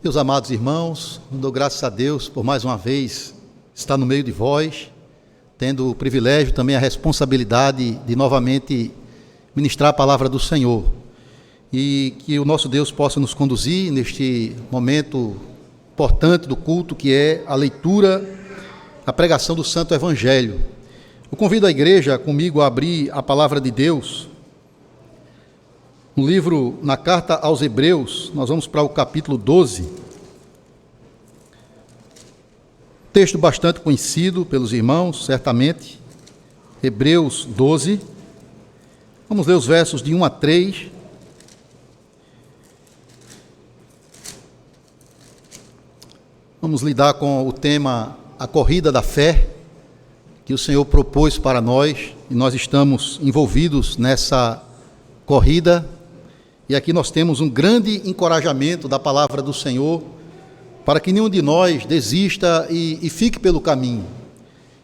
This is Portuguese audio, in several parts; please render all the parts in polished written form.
Meus amados irmãos, dou graças a Deus por mais uma vez estar no meio de vós, tendo o privilégio, também a responsabilidade de novamente ministrar a palavra do Senhor. E que o nosso Deus possa nos conduzir neste momento importante do culto, que é a leitura, a pregação do Santo Evangelho. Eu convido a igreja comigo a abrir a palavra de Deus no livro, na carta aos Hebreus. Nós vamos para o capítulo 12. Texto bastante conhecido pelos irmãos, certamente. Hebreus 12. Vamos ler os versos de 1 a 3. Vamos lidar com o tema A Corrida da Fé, que o Senhor propôs para nós, e nós estamos envolvidos nessa corrida. E aqui nós temos um grande encorajamento da palavra do Senhor, para que nenhum de nós desista e fique pelo caminho.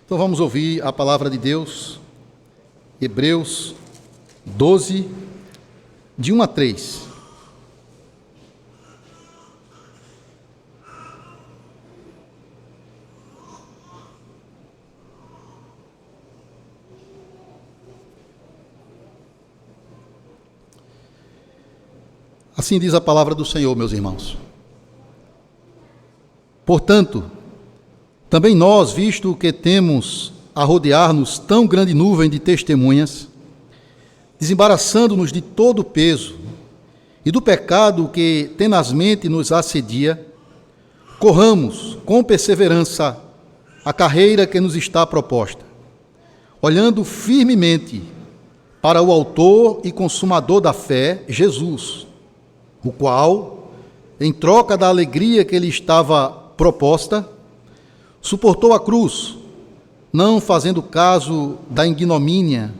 Então vamos ouvir a palavra de Deus, Hebreus 12, de 1 a 3. Assim diz a palavra do Senhor, meus irmãos. Portanto, também nós, visto que temos a rodear-nos tão grande nuvem de testemunhas, desembaraçando-nos de todo o peso e do pecado que tenazmente nos assedia, corramos com perseverança a carreira que nos está proposta, olhando firmemente para o autor e consumador da fé, Jesus, o qual, em troca da alegria que lhe estava proposta, suportou a cruz, não fazendo caso da ignomínia,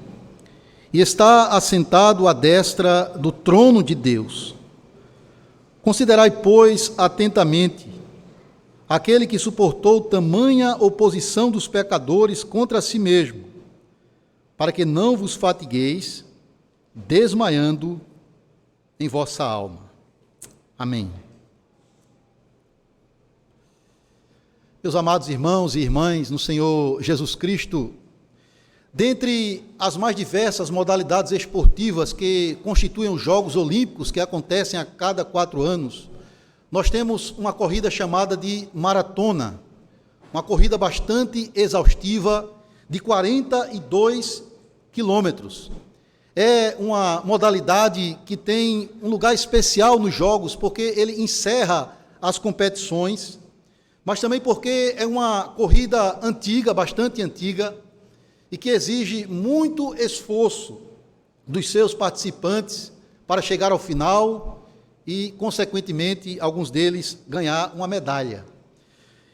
e está assentado à destra do trono de Deus. Considerai, pois, atentamente aquele que suportou tamanha oposição dos pecadores contra si mesmo, para que não vos fatigueis, desmaiando em vossa alma. Amém. Meus amados irmãos e irmãs no Senhor Jesus Cristo, dentre as mais diversas modalidades esportivas que constituem os Jogos Olímpicos, que acontecem a cada 4 anos, nós temos uma corrida chamada de maratona, uma corrida bastante exaustiva de 42 quilômetros. É uma modalidade que tem um lugar especial nos Jogos, porque ele encerra as competições, mas também porque é uma corrida antiga, bastante antiga, e que exige muito esforço dos seus participantes para chegar ao final e, consequentemente, alguns deles ganhar uma medalha.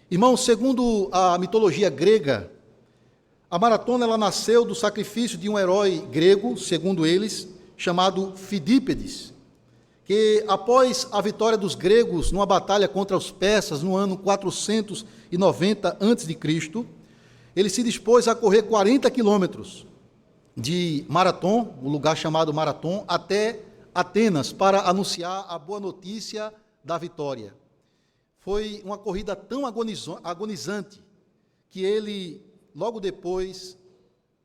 Irmãos, segundo a mitologia grega, a maratona ela nasceu do sacrifício de um herói grego, segundo eles, chamado Fidípedes, que após a vitória dos gregos numa batalha contra os persas no ano 490 a.C., ele se dispôs a correr 40 quilômetros de Marathon, um lugar chamado Marathon, até Atenas, para anunciar a boa notícia da vitória. Foi uma corrida tão agonizante que ele logo depois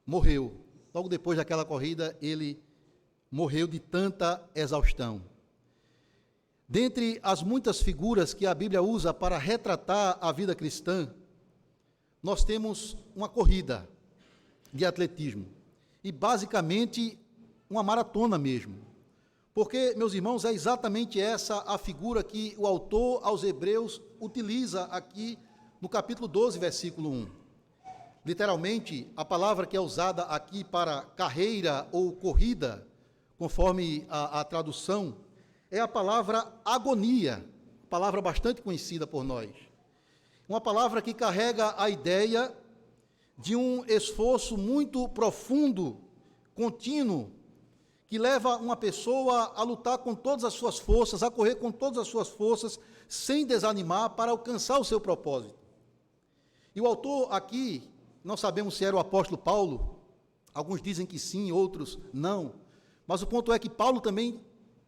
morreu. Logo depois daquela corrida, ele morreu de tanta exaustão. Dentre as muitas figuras que a Bíblia usa para retratar a vida cristã, nós temos uma corrida de atletismo. E, basicamente, uma maratona mesmo. Porque, meus irmãos, é exatamente essa a figura que o autor aos Hebreus utiliza aqui no capítulo 12, versículo 1. Literalmente, a palavra que é usada aqui para carreira ou corrida, conforme a tradução, é a palavra agonia, palavra bastante conhecida por nós. Uma palavra que carrega a ideia de um esforço muito profundo, contínuo, que leva uma pessoa a lutar com todas as suas forças, a correr com todas as suas forças, sem desanimar, para alcançar o seu propósito. E o autor aqui, não sabemos se era o apóstolo Paulo, alguns dizem que sim, outros não, mas o ponto é que Paulo também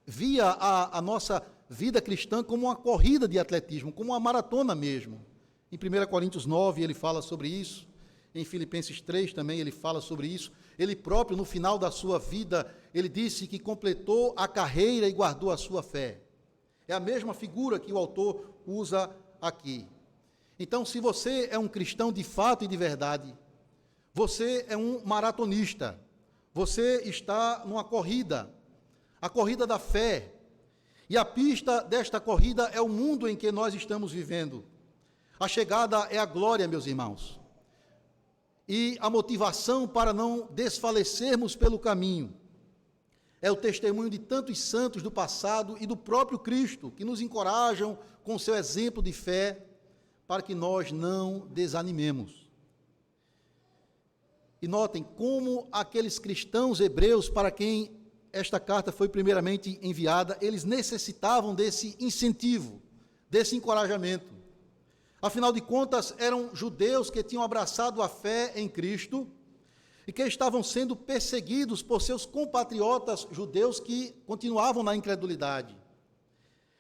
via a nossa vida cristã como uma corrida de atletismo, como uma maratona mesmo. Em 1 Coríntios 9 ele fala sobre isso, em Filipenses 3 também ele fala sobre isso. Ele próprio, no final da sua vida, ele disse que completou a carreira e guardou a sua fé. É a mesma figura que o autor usa aqui. Então, se você é um cristão de fato e de verdade, você é um maratonista, você está numa corrida, a corrida da fé. E a pista desta corrida é o mundo em que nós estamos vivendo. A chegada é a glória, meus irmãos. E a motivação para não desfalecermos pelo caminho é o testemunho de tantos santos do passado e do próprio Cristo, que nos encorajam com o seu exemplo de fé, para que nós não desanimemos. E notem como aqueles cristãos hebreus para quem esta carta foi primeiramente enviada, eles necessitavam desse incentivo, desse encorajamento. Afinal de contas, eram judeus que tinham abraçado a fé em Cristo e que estavam sendo perseguidos por seus compatriotas judeus que continuavam na incredulidade.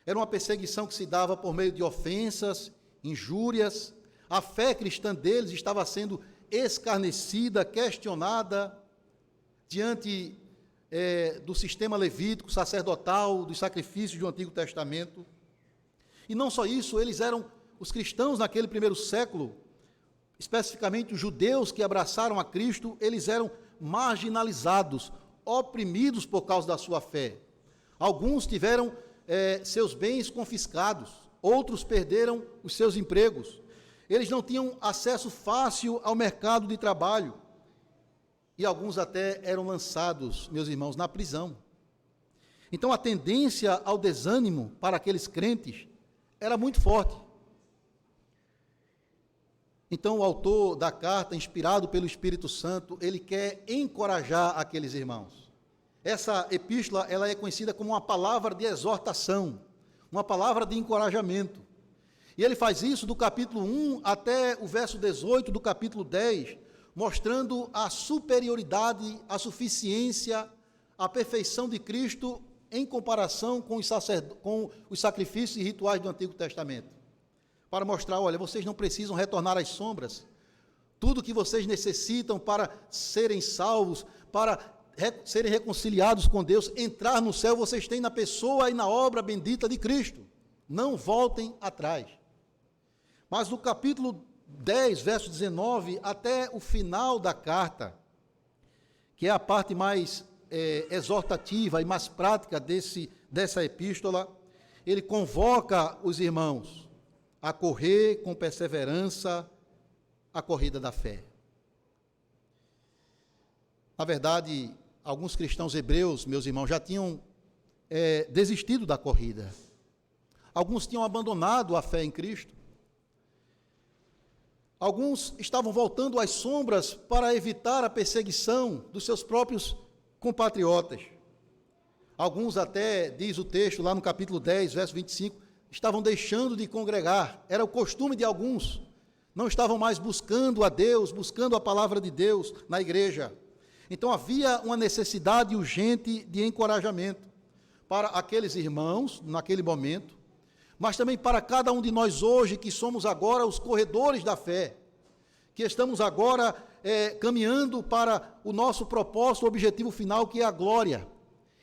Era uma perseguição que se dava por meio de ofensas, injúrias. A fé cristã deles estava sendo escarnecida, questionada diante do sistema levítico, sacerdotal, dos sacrifícios do Antigo Testamento. E não só isso, eles eram, os cristãos naquele primeiro século, especificamente os judeus que abraçaram a Cristo, eles eram marginalizados, oprimidos por causa da sua fé. Alguns tiveram seus bens confiscados, outros perderam os seus empregos. Eles não tinham acesso fácil ao mercado de trabalho. E alguns até eram lançados, meus irmãos, na prisão. Então a tendência ao desânimo para aqueles crentes era muito forte. Então o autor da carta, inspirado pelo Espírito Santo, ele quer encorajar aqueles irmãos. Essa epístola, ela é conhecida como uma palavra de exortação, uma palavra de encorajamento. E ele faz isso do capítulo 1 até o verso 18 do capítulo 10, mostrando a superioridade, a suficiência, a perfeição de Cristo em comparação com os sacrifícios e rituais do Antigo Testamento. Para mostrar, olha, vocês não precisam retornar às sombras. Tudo que vocês necessitam para serem salvos, para serem reconciliados com Deus, entrar no céu, vocês têm na pessoa e na obra bendita de Cristo. Não voltem atrás. Mas no capítulo 10, verso 19, até o final da carta, que é a parte mais exortativa e mais prática dessa epístola, ele convoca os irmãos a correr com perseverança a corrida da fé. Na verdade, alguns cristãos hebreus, meus irmãos, já tinham desistido da corrida. Alguns tinham abandonado a fé em Cristo. Alguns estavam voltando às sombras para evitar a perseguição dos seus próprios compatriotas. Alguns até, diz o texto lá no capítulo 10, verso 25, estavam deixando de congregar. Era o costume de alguns. Não estavam mais buscando a Deus, buscando a palavra de Deus na igreja. Então havia uma necessidade urgente de encorajamento para aqueles irmãos, naquele momento, mas também para cada um de nós hoje, que somos agora os corredores da fé, que estamos agora caminhando para o nosso propósito, o objetivo final, que é a glória.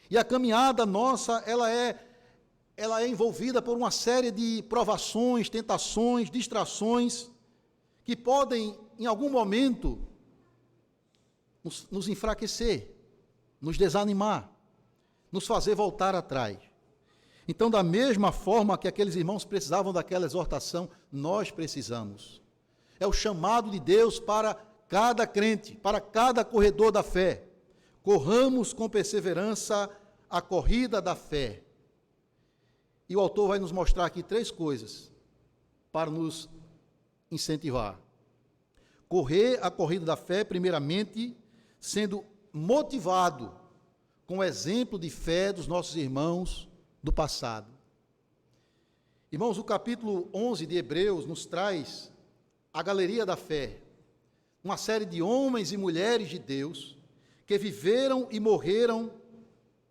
E a caminhada nossa, ela é envolvida por uma série de provações, tentações, distrações, que podem, em algum momento, nos enfraquecer, nos desanimar, nos fazer voltar atrás. Então, da mesma forma que aqueles irmãos precisavam daquela exortação, nós precisamos. É o chamado de Deus para cada crente, para cada corredor da fé. Corramos com perseverança a corrida da fé. E o autor vai nos mostrar aqui 3 coisas para nos incentivar. Correr a corrida da fé, primeiramente, sendo motivado com o exemplo de fé dos nossos irmãos do passado. Irmãos, o capítulo 11 de Hebreus nos traz a galeria da fé, uma série de homens e mulheres de Deus que viveram e morreram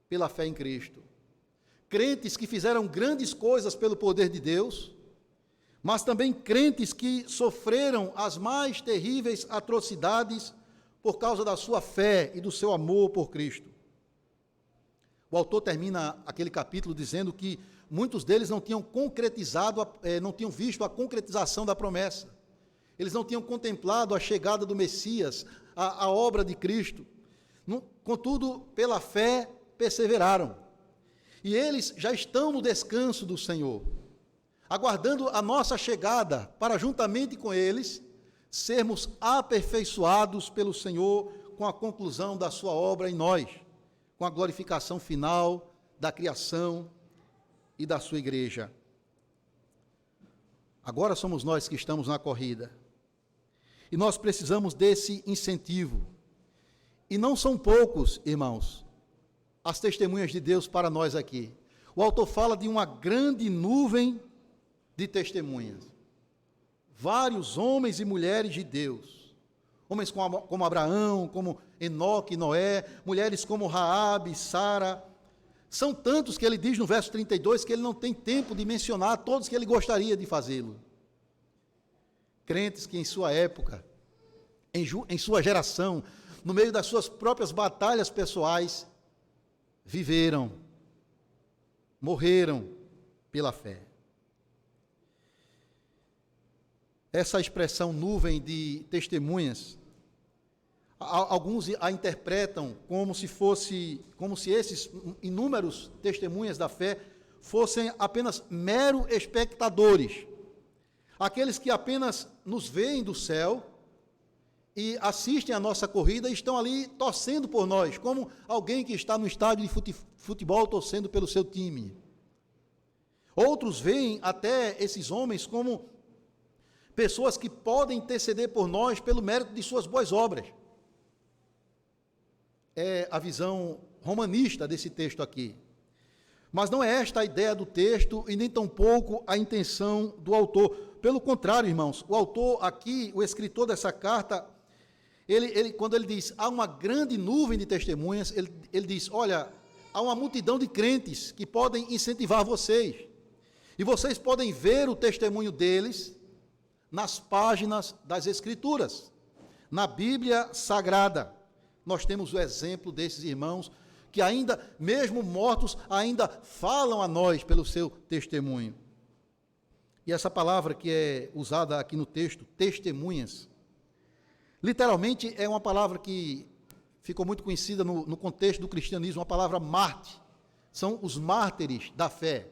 pela fé em Cristo. crentes que fizeram grandes coisas pelo poder de Deus, mas também crentes que sofreram as mais terríveis atrocidades por causa da sua fé e do seu amor por Cristo. O autor termina aquele capítulo dizendo que muitos deles não tinham concretizado, não tinham visto a concretização da promessa. Eles não tinham contemplado a chegada do Messias, a obra de Cristo. Contudo, pela fé, perseveraram. E eles já estão no descanso do Senhor, aguardando a nossa chegada, para juntamente com eles, sermos aperfeiçoados pelo Senhor com a conclusão da sua obra em nós, com a glorificação final da criação e da sua igreja. Agora somos nós que estamos na corrida. E nós precisamos desse incentivo. E não são poucos, irmãos, as testemunhas de Deus para nós aqui. O autor fala de uma grande nuvem de testemunhas. Vários homens e mulheres de Deus. Homens como Abraão, como Enoque, Noé, mulheres como Raabe, Sara. São tantos que ele diz no verso 32 que ele não tem tempo de mencionar todos que ele gostaria de fazê-lo. Crentes que em sua época, em sua geração, no meio das suas próprias batalhas pessoais, viveram, morreram pela fé. Essa expressão nuvem de testemunhas, alguns a interpretam como se esses inúmeros testemunhas da fé fossem apenas mero espectadores, aqueles que apenas nos veem do céu e assistem a nossa corrida e estão ali torcendo por nós, como alguém que está no estádio de futebol torcendo pelo seu time. Outros veem até esses homens como pessoas que podem interceder por nós pelo mérito de suas boas obras. É a visão romanista desse texto aqui. Mas não é esta a ideia do texto e nem tampouco a intenção do autor. Pelo contrário, irmãos, o autor aqui, o escritor dessa carta, quando ele diz, há uma grande nuvem de testemunhas, ele diz, olha, há uma multidão de crentes que podem incentivar vocês. E vocês podem ver o testemunho deles nas páginas das Escrituras, na Bíblia Sagrada. Nós temos o exemplo desses irmãos que ainda, mesmo mortos, ainda falam a nós pelo seu testemunho. E essa palavra que é usada aqui no texto, testemunhas, literalmente é uma palavra que ficou muito conhecida no contexto do cristianismo, uma palavra mártir. São os mártires da fé.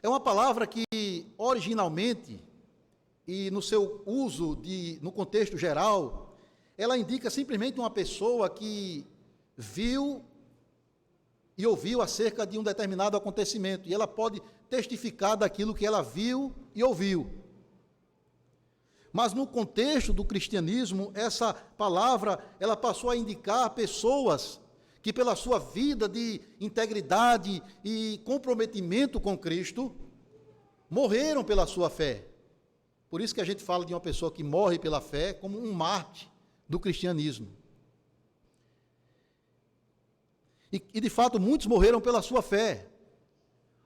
É uma palavra que, originalmente, e no seu uso no contexto geral, ela indica simplesmente uma pessoa que viu e ouviu acerca de um determinado acontecimento, e ela pode testificar daquilo que ela viu e ouviu. Mas no contexto do cristianismo, essa palavra, ela passou a indicar pessoas que pela sua vida de integridade e comprometimento com Cristo, morreram pela sua fé. Por isso que a gente fala de uma pessoa que morre pela fé como um mártir do cristianismo. E de fato, muitos morreram pela sua fé.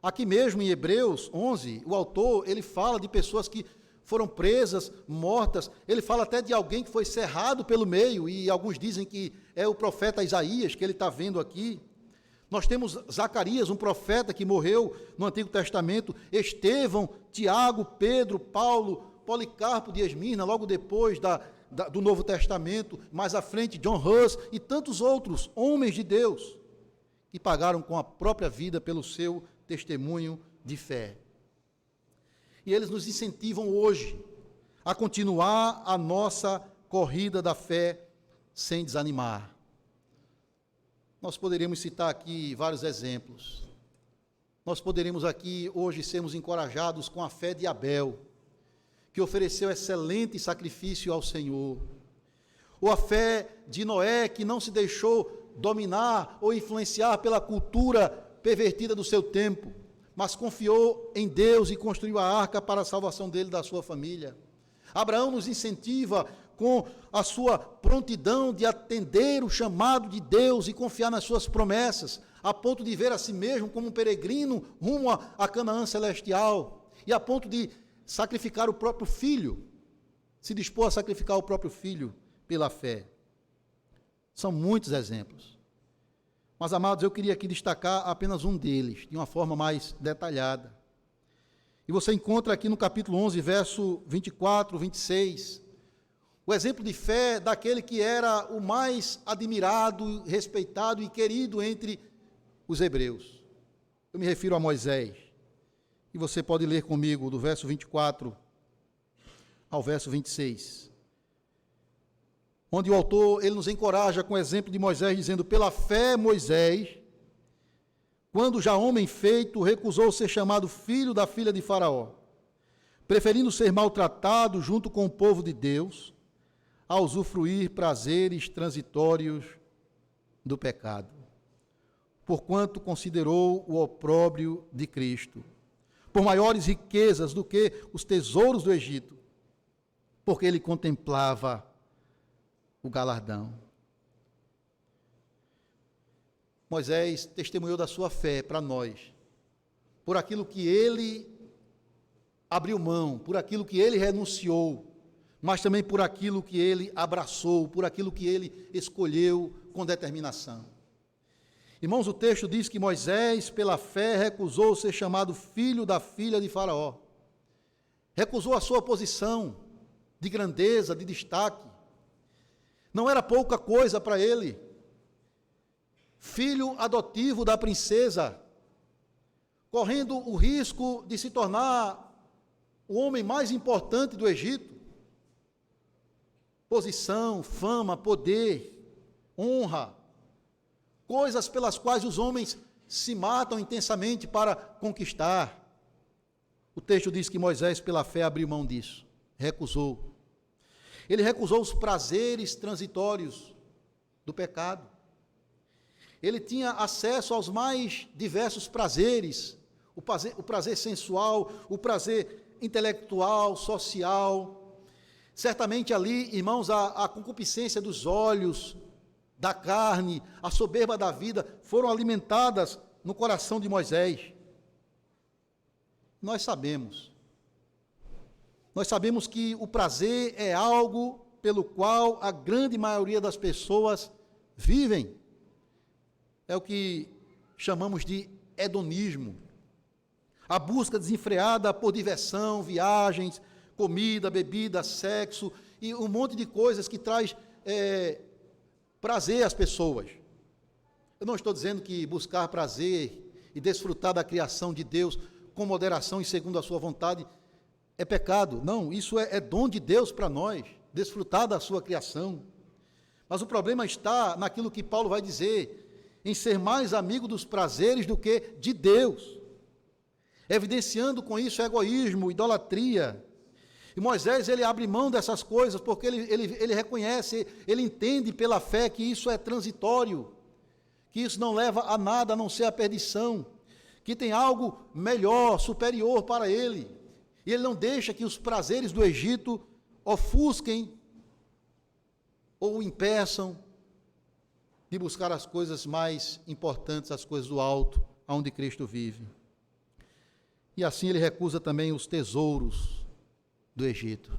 Aqui mesmo em Hebreus 11, o autor, ele fala de pessoas que foram presas, mortas. Ele fala até de alguém que foi cerrado pelo meio, e alguns dizem que é o profeta Isaías, que ele está vendo aqui. Nós temos Zacarias, um profeta que morreu no Antigo Testamento, Estevão, Tiago, Pedro, Paulo, Policarpo de Esmirna, logo depois do Novo Testamento, mais à frente, John Hus e tantos outros homens de Deus que pagaram com a própria vida pelo seu testemunho de fé. E eles nos incentivam hoje a continuar a nossa corrida da fé sem desanimar. Nós poderíamos citar aqui vários exemplos. Nós poderíamos aqui hoje sermos encorajados com a fé de Abel, que ofereceu excelente sacrifício ao Senhor. Ou a fé de Noé, que não se deixou dominar ou influenciar pela cultura pervertida do seu tempo, mas confiou em Deus e construiu a arca para a salvação dele e da sua família. Abraão nos incentiva com a sua prontidão de atender o chamado de Deus e confiar nas suas promessas, a ponto de ver a si mesmo como um peregrino rumo a Canaã celestial, e a ponto de sacrificar o próprio filho, se dispor a sacrificar o próprio filho pela fé. São muitos exemplos. Mas, amados, eu queria aqui destacar apenas um deles, de uma forma mais detalhada. E você encontra aqui no capítulo 11, verso 24, 26, o exemplo de fé daquele que era o mais admirado, respeitado e querido entre os hebreus. Eu me refiro a Moisés. E você pode ler comigo do verso 24 ao verso 26. Onde o autor, ele nos encoraja com o exemplo de Moisés, dizendo: pela fé Moisés, quando já homem feito, recusou ser chamado filho da filha de Faraó, preferindo ser maltratado junto com o povo de Deus, a usufruir prazeres transitórios do pecado, porquanto considerou o opróbrio de Cristo, por maiores riquezas do que os tesouros do Egito, porque ele contemplava o galardão. Moisés testemunhou da sua fé para nós, por aquilo que ele abriu mão, por aquilo que ele renunciou, mas também por aquilo que ele abraçou, por aquilo que ele escolheu com determinação. Irmãos, o texto diz que Moisés, pela fé, recusou ser chamado filho da filha de Faraó. Recusou a sua posição de grandeza, de destaque. Não era pouca coisa para ele. Filho adotivo da princesa, correndo o risco de se tornar o homem mais importante do Egito. Posição, fama, poder, honra, coisas pelas quais os homens se matam intensamente para conquistar. O texto diz que Moisés, pela fé, abriu mão disso, recusou. Ele recusou os prazeres transitórios do pecado. Ele tinha acesso aos mais diversos prazeres, o prazer sensual, o prazer intelectual, social. Certamente ali, irmãos, a concupiscência dos olhos, da carne, a soberba da vida, foram alimentadas no coração de Moisés. Nós sabemos que o prazer é algo pelo qual a grande maioria das pessoas vivem. É o que chamamos de hedonismo. A busca desenfreada por diversão, viagens, comida, bebida, sexo e um monte de coisas que traz prazer às pessoas. Eu não estou dizendo que buscar prazer e desfrutar da criação de Deus com moderação e segundo a sua vontade é pecado. Não, isso é dom de Deus para nós, desfrutar da sua criação. Mas o problema está naquilo que Paulo vai dizer, em ser mais amigo dos prazeres do que de Deus, evidenciando com isso egoísmo, idolatria. E Moisés, ele abre mão dessas coisas, porque ele reconhece, ele entende pela fé que isso é transitório, que isso não leva a nada a não ser a perdição, que tem algo melhor, superior para ele. E ele não deixa que os prazeres do Egito ofusquem ou impeçam de buscar as coisas mais importantes, as coisas do alto, onde Cristo vive. E assim ele recusa também os tesouros do Egito.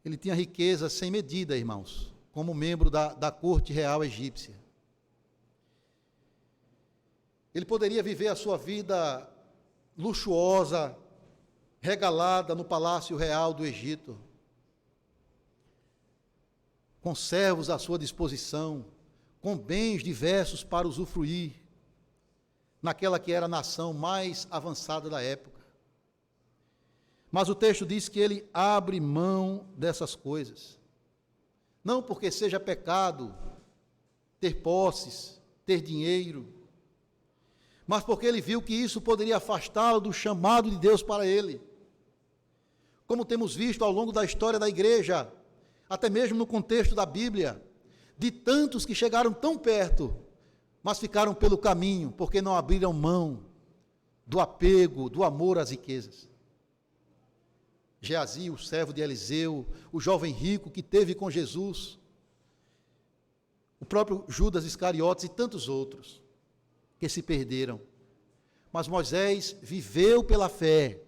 Ele tinha riqueza sem medida, irmãos, como membro da corte real egípcia. Ele poderia viver a sua vida luxuosa, regalada no palácio real do Egito, com servos à sua disposição, com bens diversos para usufruir, naquela que era a nação mais avançada da época. Mas o texto diz que ele abre mão dessas coisas. Não porque seja pecado ter posses, ter dinheiro, mas porque ele viu que isso poderia afastá-lo do chamado de Deus para ele. Como temos visto ao longo da história da igreja, até mesmo no contexto da Bíblia, de tantos que chegaram tão perto, mas ficaram pelo caminho, porque não abriram mão do apego, do amor às riquezas. Geazi, o servo de Eliseu, o jovem rico que teve com Jesus, o próprio Judas Iscariotes e tantos outros que se perderam. Mas Moisés viveu pela fé.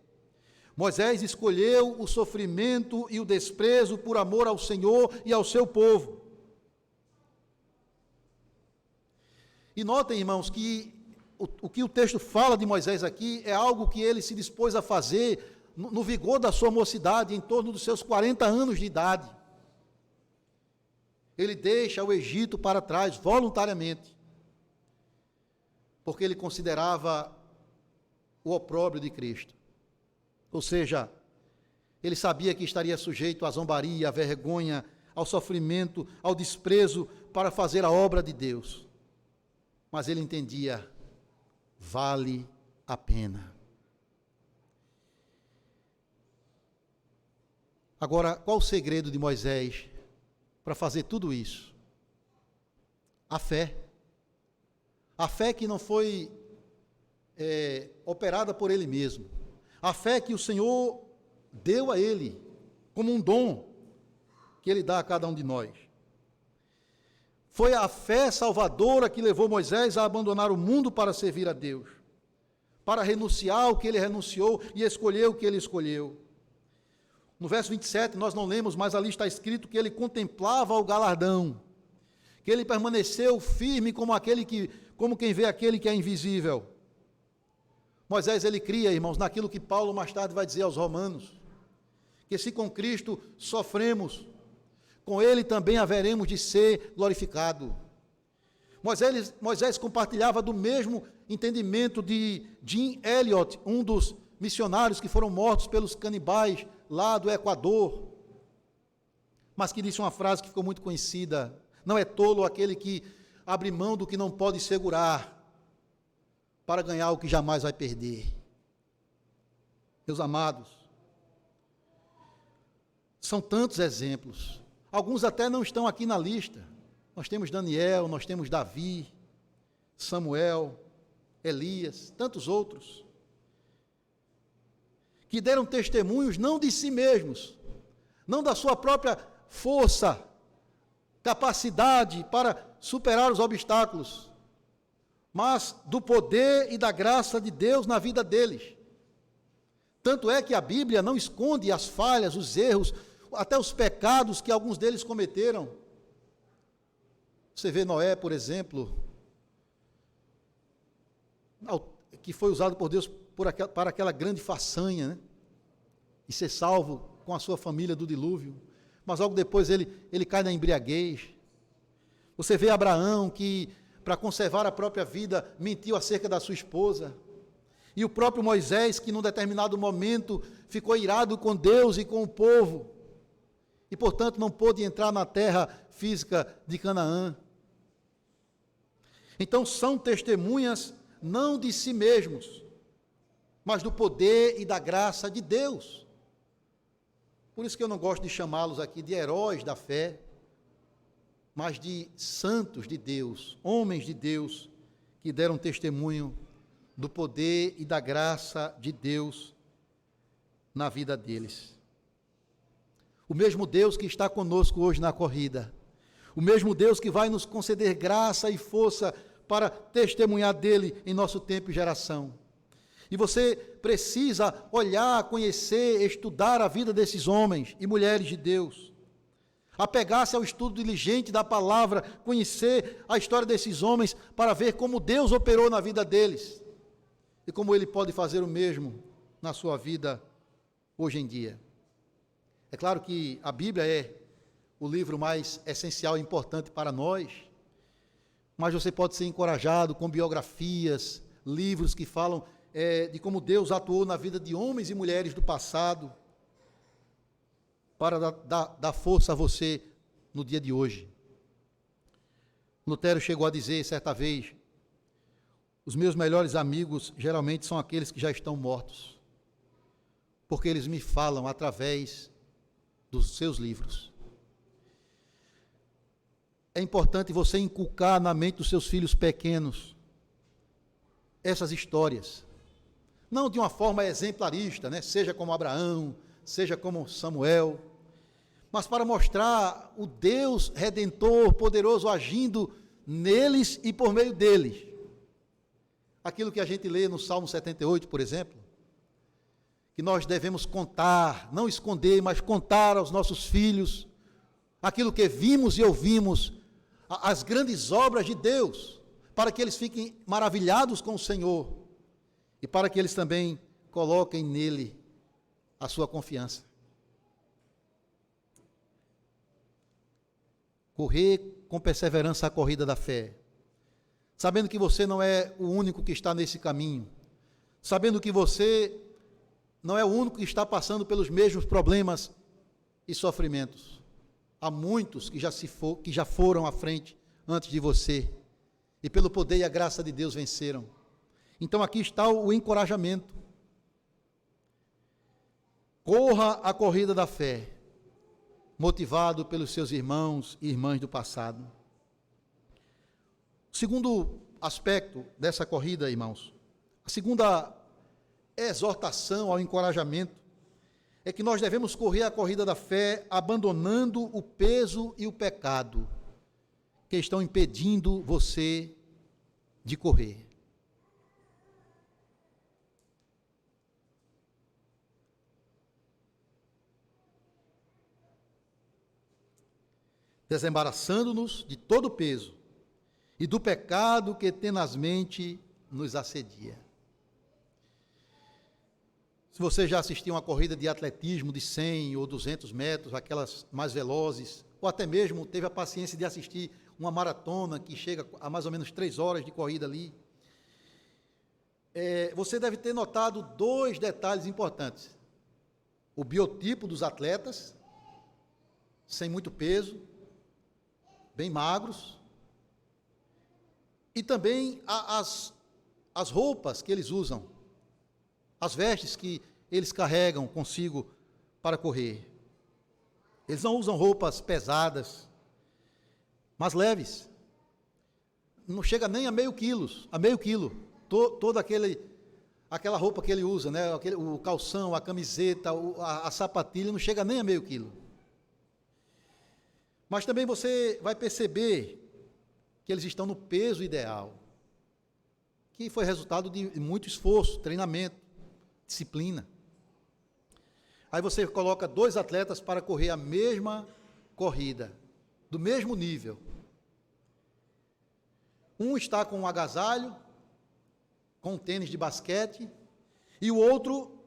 Moisés escolheu o sofrimento e o desprezo por amor ao Senhor e ao seu povo. E notem, irmãos, que o que o texto fala de Moisés aqui é algo que ele se dispôs a fazer no vigor da sua mocidade, em torno dos seus 40 anos de idade. Ele deixa o Egito para trás, voluntariamente, porque ele considerava o opróbrio de Cristo. Ou seja, ele sabia que estaria sujeito à zombaria, à vergonha, ao sofrimento, ao desprezo para fazer a obra de Deus. Mas ele entendia, vale a pena. Agora, qual o segredo de Moisés para fazer tudo isso? A fé. A fé que não foi operada por ele mesmo. A fé que o Senhor deu a ele, como um dom que ele dá a cada um de nós. Foi a fé salvadora que levou Moisés a abandonar o mundo para servir a Deus, para renunciar ao que ele renunciou e escolher o que ele escolheu. No verso 27, nós não lemos, mas ali está escrito que ele contemplava o galardão, que ele permaneceu firme como quem vê aquele que é invisível. Moisés, ele cria, irmãos, naquilo que Paulo mais tarde vai dizer aos Romanos, que se com Cristo sofremos, com ele também haveremos de ser glorificado. Moisés compartilhava do mesmo entendimento de Jim Elliot, um dos missionários que foram mortos pelos canibais lá do Equador, mas que disse uma frase que ficou muito conhecida: não é tolo aquele que abre mão do que não pode segurar para ganhar o que jamais vai perder. Meus amados, são tantos exemplos, alguns até não estão aqui na lista. Nós temos Daniel, nós temos Davi, Samuel, Elias, tantos outros, que deram testemunhos não de si mesmos, não da sua própria força, capacidade para superar os obstáculos, mas do poder e da graça de Deus na vida deles. Tanto é que a Bíblia não esconde as falhas, os erros, até os pecados que alguns deles cometeram. Você vê Noé, por exemplo, que foi usado por Deus para aquela grande façanha, né? E ser salvo com a sua família do dilúvio, mas logo depois ele cai na embriaguez. Você vê Abraão, que para conservar a própria vida mentiu acerca da sua esposa, e o próprio Moisés, que num determinado momento ficou irado com Deus e com o povo, e portanto não pôde entrar na terra física de Canaã. Então são testemunhas não de si mesmos, mas do poder e da graça de Deus. Por isso que eu não gosto de chamá-los aqui de heróis da fé, mas de santos de Deus, homens de Deus, que deram testemunho do poder e da graça de Deus na vida deles. O mesmo Deus que está conosco hoje na corrida, o mesmo Deus que vai nos conceder graça e força para testemunhar dele em nosso tempo e geração. E você precisa olhar, conhecer, estudar a vida desses homens e mulheres de Deus, apegar-se ao estudo diligente da palavra, conhecer a história desses homens para ver como Deus operou na vida deles e como ele pode fazer o mesmo na sua vida hoje em dia. É claro que a Bíblia é o livro mais essencial e importante para nós, mas você pode ser encorajado com biografias, livros que falam de como Deus atuou na vida de homens e mulheres do passado, para dar força a você no dia de hoje. Lutero chegou a dizer certa vez: os meus melhores amigos geralmente são aqueles que já estão mortos, porque eles me falam através dos seus livros. É importante você inculcar na mente dos seus filhos pequenos essas histórias, não de uma forma exemplarista, né? Seja como Abraão, seja como Samuel, mas para mostrar o Deus redentor, poderoso, agindo neles e por meio deles. Aquilo que a gente lê no Salmo 78, por exemplo, que nós devemos contar, não esconder, mas contar aos nossos filhos aquilo que vimos e ouvimos, as grandes obras de Deus, para que eles fiquem maravilhados com o Senhor e para que eles também coloquem nele a sua confiança. Correr com perseverança a corrida da fé, sabendo que você não é o único que está nesse caminho, sabendo que você não é o único que está passando pelos mesmos problemas e sofrimentos. Há muitos que já foram à frente antes de você, e pelo poder e a graça de Deus venceram. Então aqui está o encorajamento. Corra a corrida da fé, motivado pelos seus irmãos e irmãs do passado. O segundo aspecto dessa corrida, irmãos, a segunda exortação ao encorajamento, é que nós devemos correr a corrida da fé abandonando o peso e o pecado que estão impedindo você de correr. Desembaraçando-nos de todo o peso e do pecado que tenazmente nos assedia. Se você já assistiu a uma corrida de atletismo de 100 ou 200 metros, aquelas mais velozes, ou até mesmo teve a paciência de assistir uma maratona que chega a mais ou menos 3 horas de corrida ali, você deve ter notado 2 detalhes importantes. O biotipo dos atletas, sem muito peso, bem magros, e também as roupas que eles usam, as vestes que eles carregam consigo para correr. Eles não usam roupas pesadas, mas leves. Não chega nem a meio quilo. Toda aquela roupa que ele usa, né? O calção, a camiseta, a sapatilha, não chega nem a meio quilo. Mas também você vai perceber que eles estão no peso ideal, que foi resultado de muito esforço, treinamento, disciplina. Aí você coloca 2 atletas para correr a mesma corrida, do mesmo nível. Um está com um agasalho, com um tênis de basquete, e o outro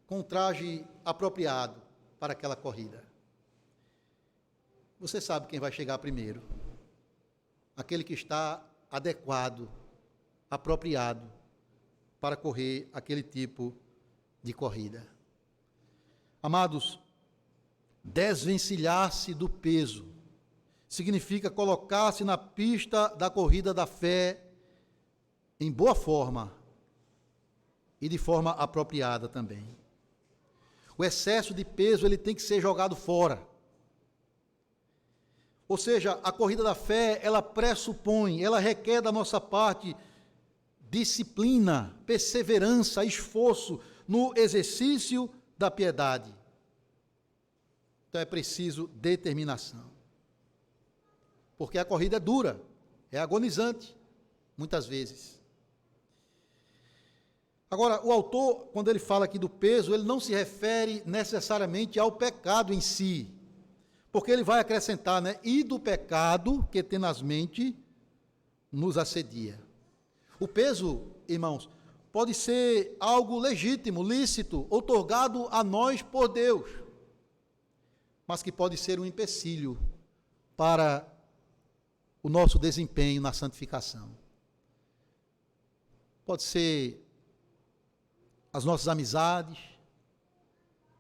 com um traje apropriado para aquela corrida. Você sabe quem vai chegar primeiro. Aquele que está adequado, apropriado para correr aquele tipo de corrida. Amados, desvencilhar-se do peso significa colocar-se na pista da corrida da fé em boa forma e de forma apropriada também. O excesso de peso ele tem que ser jogado fora. Ou seja, a corrida da fé, ela pressupõe, ela requer da nossa parte disciplina, perseverança, esforço no exercício da piedade. Então é preciso determinação. Porque a corrida é dura, é agonizante, muitas vezes. Agora, o autor, quando ele fala aqui do peso, ele não se refere necessariamente ao pecado em si, porque ele vai acrescentar, né? E do pecado que tenazmente nos assedia. O peso, irmãos, pode ser algo legítimo, lícito, outorgado a nós por Deus, mas que pode ser um empecilho para o nosso desempenho na santificação. Pode ser as nossas amizades,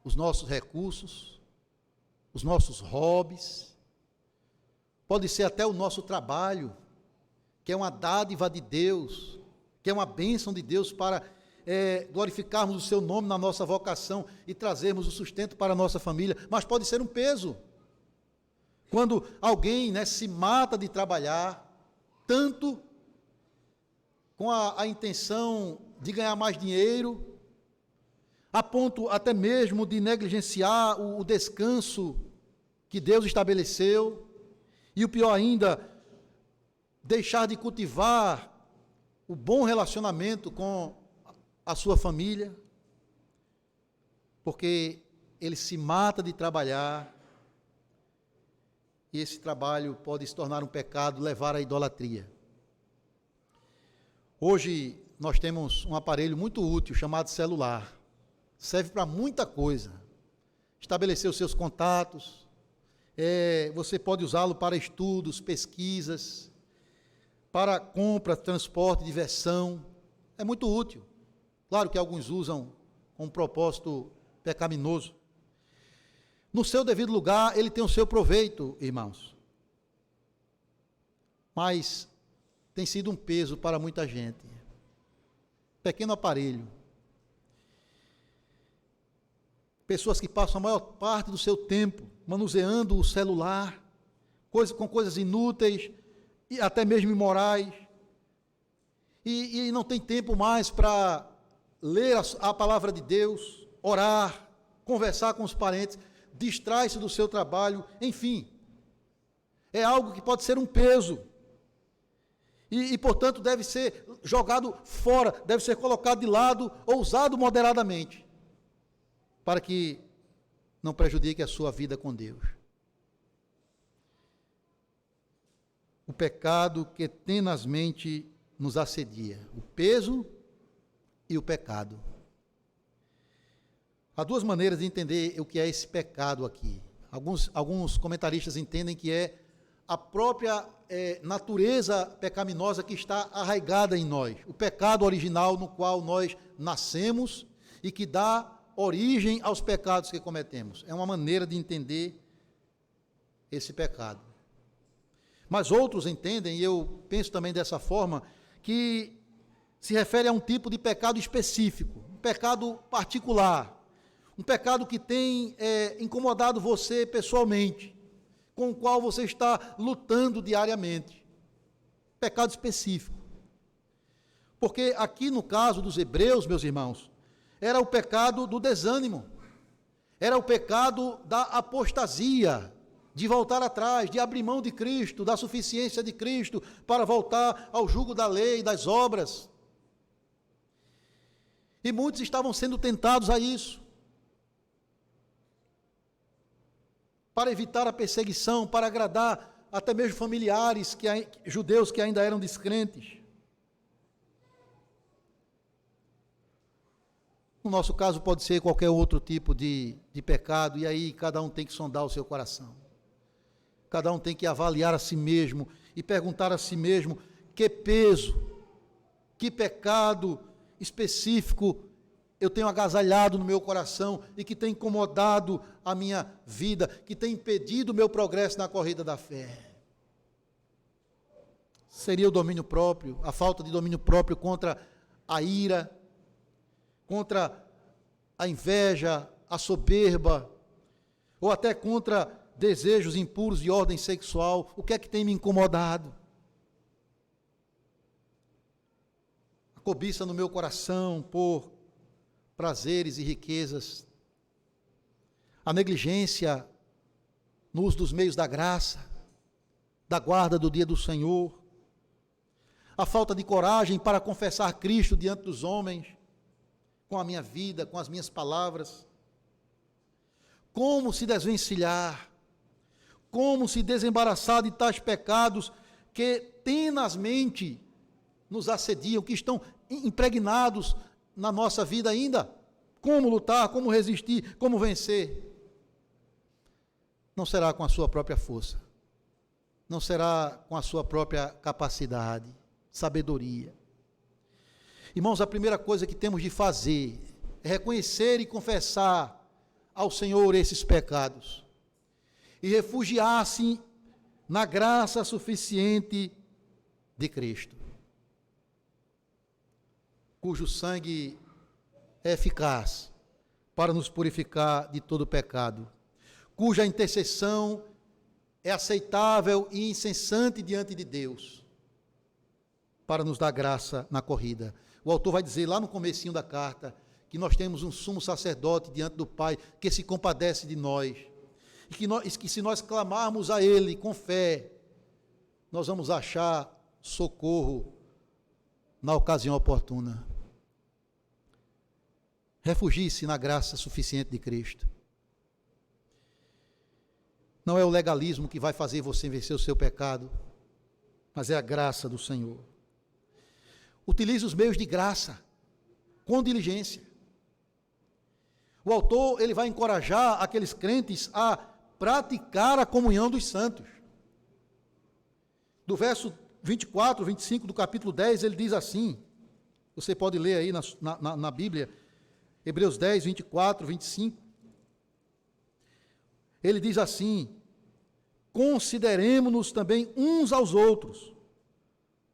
os nossos recursos, os nossos hobbies, pode ser até o nosso trabalho, que é uma dádiva de Deus, que é uma bênção de Deus para glorificarmos o seu nome na nossa vocação e trazermos o sustento para a nossa família, mas pode ser um peso. Quando alguém, né, se mata de trabalhar, tanto com a intenção de ganhar mais dinheiro, a ponto até mesmo de negligenciar o descanso que Deus estabeleceu, e o pior ainda, deixar de cultivar o bom relacionamento com a sua família, porque ele se mata de trabalhar, e esse trabalho pode se tornar um pecado, levar à idolatria. Hoje nós temos um aparelho muito útil chamado celular. Serve para muita coisa. Estabelecer os seus contatos, você pode usá-lo para estudos, pesquisas, para compra, transporte, diversão. É muito útil. Claro que alguns usam com um propósito pecaminoso. No seu devido lugar, ele tem o seu proveito, irmãos. Mas tem sido um peso para muita gente. Pequeno aparelho. Pessoas que passam a maior parte do seu tempo manuseando o celular, com coisas inúteis e até mesmo imorais. E não tem tempo mais para ler a palavra de Deus, orar, conversar com os parentes, distrai-se do seu trabalho, enfim. É algo que pode ser um peso. E, portanto, deve ser jogado fora, deve ser colocado de lado ou usado moderadamente, para que não prejudique a sua vida com Deus. O pecado que tenazmente nos assedia, o peso e o pecado. Há duas maneiras de entender o que é esse pecado aqui. Alguns comentaristas entendem que é a própria natureza pecaminosa que está arraigada em nós. O pecado original no qual nós nascemos e que dá origem aos pecados que cometemos. É uma maneira de entender esse pecado. Mas outros entendem, e eu penso também dessa forma, que se refere a um tipo de pecado específico, um pecado particular, um pecado que tem incomodado você pessoalmente, com o qual você está lutando diariamente. Pecado específico. Porque aqui no caso dos hebreus, meus irmãos, era o pecado do desânimo, era o pecado da apostasia, de voltar atrás, de abrir mão de Cristo, da suficiência de Cristo, para voltar ao jugo da lei e das obras. E muitos estavam sendo tentados a isso, para evitar a perseguição, para agradar até mesmo familiares judeus que ainda eram descrentes. No nosso caso pode ser qualquer outro tipo de pecado, e aí cada um tem que sondar o seu coração. Cada um tem que avaliar a si mesmo e perguntar a si mesmo que peso, que pecado específico eu tenho agasalhado no meu coração e que tem incomodado a minha vida, que tem impedido o meu progresso na corrida da fé. Seria o domínio próprio, a falta de domínio próprio contra a ira, contra a inveja, a soberba, ou até contra desejos impuros de ordem sexual. O que é que tem me incomodado? A cobiça no meu coração por prazeres e riquezas, a negligência no uso dos meios da graça, da guarda do dia do Senhor, a falta de coragem para confessar Cristo diante dos homens, com a minha vida, com as minhas palavras. Como se desvencilhar, como se desembaraçar de tais pecados que tenazmente nos assediam, que estão impregnados na nossa vida ainda? Como lutar, como resistir, como vencer? Não será com a sua própria força, não será com a sua própria capacidade, sabedoria. Irmãos, a primeira coisa que temos de fazer é reconhecer e confessar ao Senhor esses pecados e refugiar-se na graça suficiente de Cristo, cujo sangue é eficaz para nos purificar de todo pecado, cuja intercessão é aceitável e incessante diante de Deus, para nos dar graça na corrida. O autor vai dizer lá no comecinho da carta que nós temos um sumo sacerdote diante do Pai que se compadece de nós. que se nós clamarmos a Ele com fé, nós vamos achar socorro na ocasião oportuna. Refugie-se na graça suficiente de Cristo. Não é o legalismo que vai fazer você vencer o seu pecado, mas é a graça do Senhor. Utilize os meios de graça, com diligência. O autor, ele vai encorajar aqueles crentes a praticar a comunhão dos santos. Do verso 24, 25 do capítulo 10, ele diz assim, você pode ler aí na Bíblia, Hebreus 10, 24, 25. Ele diz assim: consideremo-nos também uns aos outros,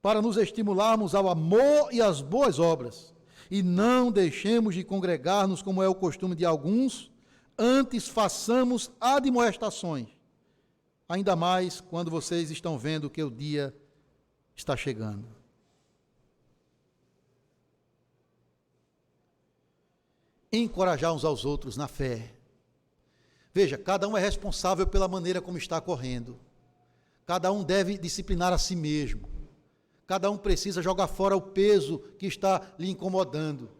para nos estimularmos ao amor e às boas obras, e não deixemos de congregar-nos como é o costume de alguns, antes façamos admoestações, ainda mais quando vocês estão vendo que o dia está chegando. Encorajar uns aos outros na fé. Veja, cada um é responsável pela maneira como está correndo. Cada um deve disciplinar a si mesmo. Cada um precisa jogar fora o peso que está lhe incomodando.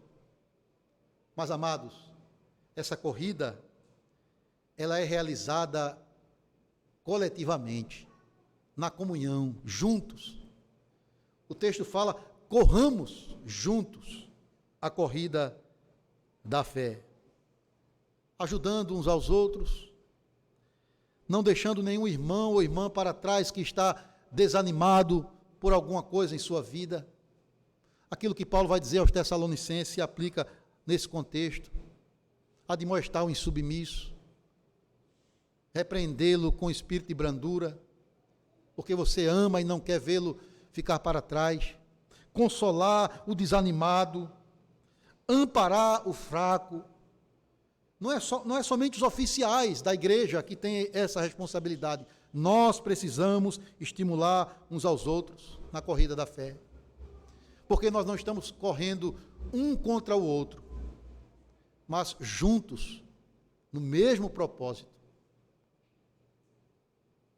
Mas, amados, essa corrida, ela é realizada coletivamente, na comunhão, juntos. O texto fala, corramos juntos a corrida da fé, ajudando uns aos outros, não deixando nenhum irmão ou irmã para trás que está desanimado por alguma coisa em sua vida. Aquilo que Paulo vai dizer aos Tessalonicenses se aplica nesse contexto. Admoestar o insubmisso, repreendê-lo com espírito de brandura, porque você ama e não quer vê-lo ficar para trás, consolar o desanimado, amparar o fraco. Não é somente os oficiais da igreja que têm essa responsabilidade. Nós precisamos estimular uns aos outros na corrida da fé. Porque nós não estamos correndo um contra o outro, mas juntos, no mesmo propósito,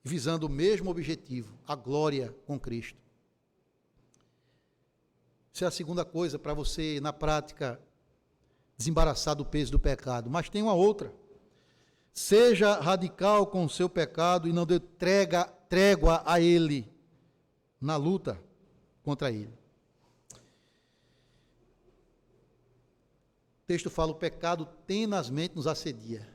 visando o mesmo objetivo, a glória com Cristo. Essa é a segunda coisa para você, na prática, desembaraçar do peso do pecado. Mas tem uma outra. Seja radical com o seu pecado e não dê trégua a ele na luta contra ele. O texto fala, o pecado tenazmente nos assedia.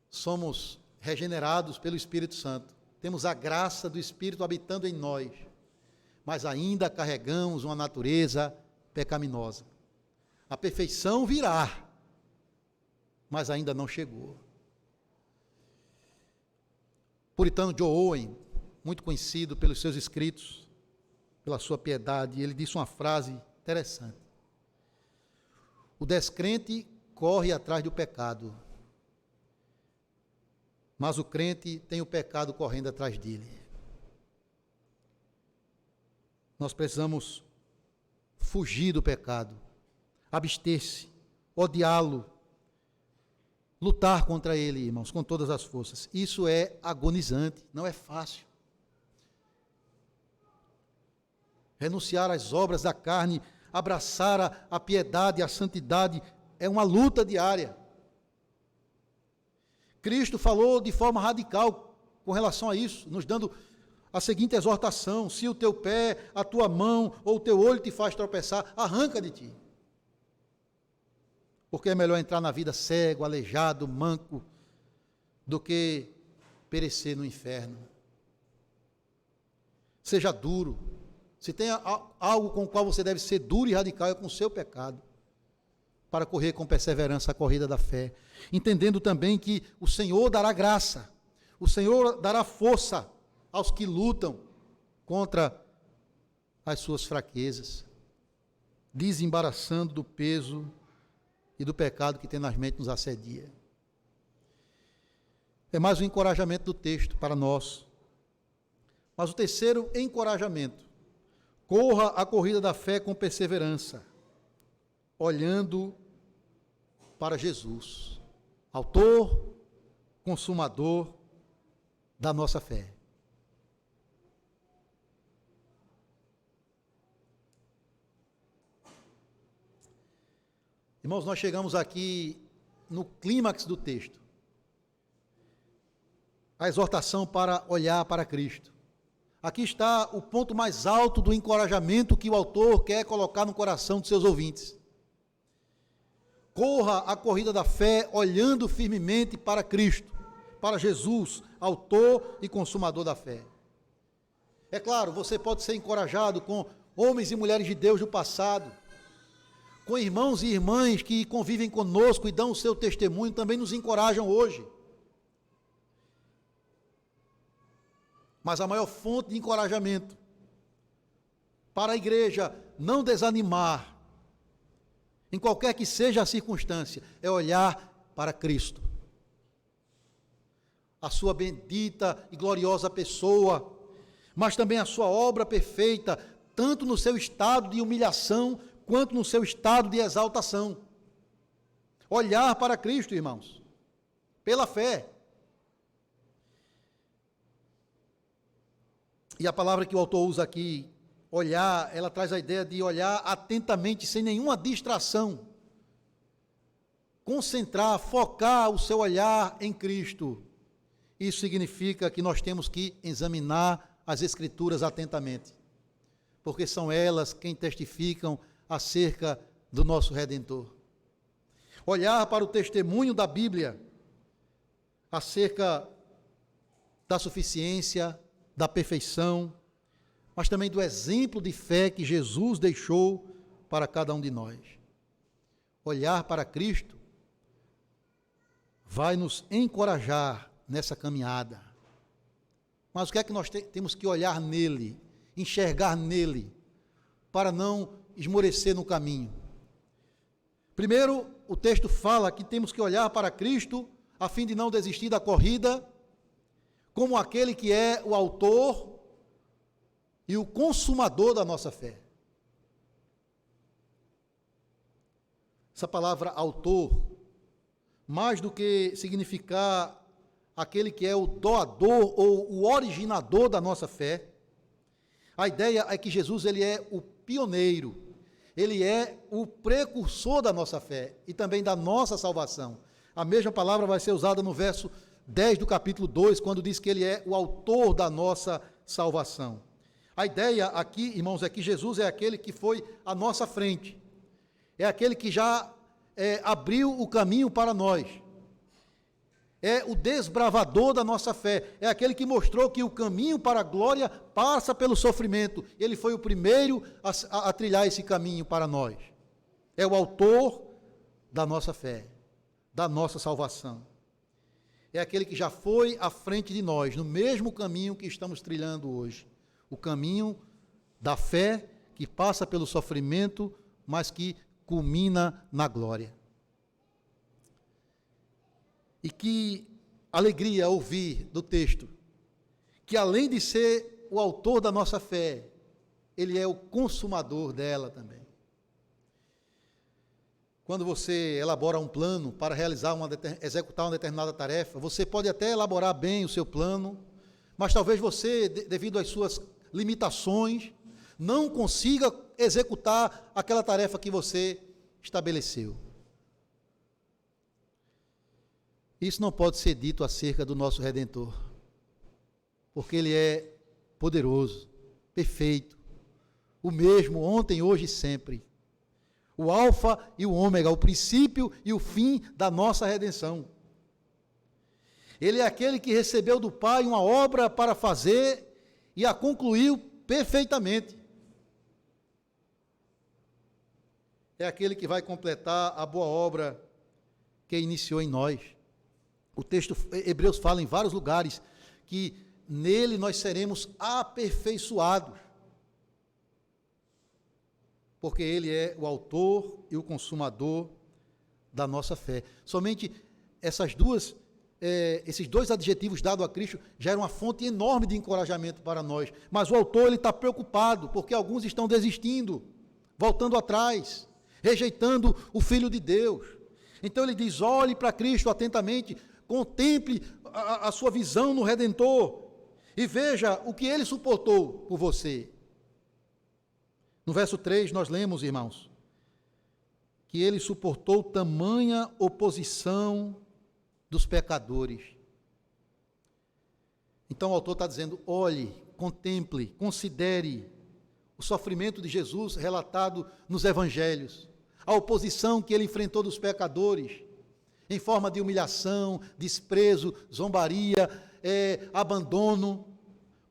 Somos regenerados pelo Espírito Santo. Temos a graça do Espírito habitando em nós, mas ainda carregamos uma natureza pecaminosa. A perfeição virá, mas ainda não chegou. Puritano John Owen, muito conhecido pelos seus escritos, pela sua piedade, ele disse uma frase interessante. O descrente corre atrás do pecado, mas o crente tem o pecado correndo atrás dele. Nós precisamos fugir do pecado, abster-se, odiá-lo, lutar contra ele, irmãos, com todas as forças. Isso é agonizante, não é fácil. Renunciar às obras da carne, abraçar a piedade, a santidade, é uma luta diária. Cristo falou de forma radical com relação a isso, nos dando a seguinte exortação: se o teu pé, a tua mão ou o teu olho te faz tropeçar, arranca de ti. Porque é melhor entrar na vida cego, aleijado, manco, do que perecer no inferno. Seja duro. Se tem algo com o qual você deve ser duro e radical, é com o seu pecado, para correr com perseverança a corrida da fé, entendendo também que o Senhor dará graça, o Senhor dará força aos que lutam contra as suas fraquezas, desembaraçando do peso e do pecado que tenazmente nos assedia. É mais um encorajamento do texto para nós. Mas o terceiro encorajamento: corra a corrida da fé com perseverança, olhando para Jesus, autor, consumador da nossa fé. Irmãos, nós chegamos aqui no clímax do texto. A exortação para olhar para Cristo. Aqui está o ponto mais alto do encorajamento que o autor quer colocar no coração de seus ouvintes. Corra a corrida da fé olhando firmemente para Cristo, para Jesus, autor e consumador da fé. É claro, você pode ser encorajado com homens e mulheres de Deus do passado, com irmãos e irmãs que convivem conosco e dão o seu testemunho, também nos encorajam hoje. Mas a maior fonte de encorajamento para a igreja não desanimar, em qualquer que seja a circunstância, é olhar para Cristo. A sua bendita e gloriosa pessoa, mas também a sua obra perfeita, tanto no seu estado de humilhação, quanto no seu estado de exaltação. Olhar para Cristo, irmãos, pela fé. E a palavra que o autor usa aqui, olhar, ela traz a ideia de olhar atentamente, sem nenhuma distração. Concentrar, focar o seu olhar em Cristo. Isso significa que nós temos que examinar as Escrituras atentamente, porque são elas quem testificam acerca do nosso Redentor. Olhar para o testemunho da Bíblia acerca da suficiência, da perfeição, mas também do exemplo de fé que Jesus deixou para cada um de nós. Olhar para Cristo vai nos encorajar nessa caminhada. Mas o que é que nós temos que olhar nele, enxergar nele, para não esmorecer no caminho? Primeiro, o texto fala que temos que olhar para Cristo a fim de não desistir da corrida, como aquele que é o autor e o consumador da nossa fé. Essa palavra autor, mais do que significar aquele que é o doador ou o originador da nossa fé, a ideia é que Jesus ele é o pioneiro, ele é o precursor da nossa fé e também da nossa salvação. A mesma palavra vai ser usada no verso 10 do capítulo 2, quando diz que ele é o autor da nossa salvação. A ideia aqui, irmãos, é que Jesus é aquele que foi à nossa frente, é aquele que já abriu o caminho para nós, é o desbravador da nossa fé, é aquele que mostrou que o caminho para a glória passa pelo sofrimento. Ele foi o primeiro a trilhar esse caminho para nós. É o autor da nossa fé, da nossa salvação. É aquele que já foi à frente de nós, no mesmo caminho que estamos trilhando hoje. O caminho da fé que passa pelo sofrimento, mas que culmina na glória. E que alegria ouvir do texto, que além de ser o autor da nossa fé, ele é o consumador dela também. Quando você elabora um plano para executar uma determinada tarefa, você pode até elaborar bem o seu plano, mas talvez você, devido às suas limitações, não consiga executar aquela tarefa que você estabeleceu. Isso não pode ser dito acerca do nosso Redentor, porque Ele é poderoso, perfeito, o mesmo ontem, hoje e sempre. O alfa e o ômega, o princípio e o fim da nossa redenção. Ele é aquele que recebeu do Pai uma obra para fazer e a concluiu perfeitamente. É aquele que vai completar a boa obra que iniciou em nós. O texto Hebreus fala em vários lugares que nele nós seremos aperfeiçoados, porque ele é o autor e o consumador da nossa fé. Somente esses dois adjetivos dados a Cristo já eram uma fonte enorme de encorajamento para nós, mas o autor ele está preocupado, porque alguns estão desistindo, voltando atrás, rejeitando o Filho de Deus. Então ele diz, olhe para Cristo atentamente, contemple a sua visão no Redentor e veja o que ele suportou por você. No verso 3 nós lemos, irmãos, que ele suportou tamanha oposição dos pecadores. Então o autor está dizendo, olhe, contemple, considere o sofrimento de Jesus relatado nos evangelhos, a oposição que ele enfrentou dos pecadores, em forma de humilhação, desprezo, zombaria, abandono,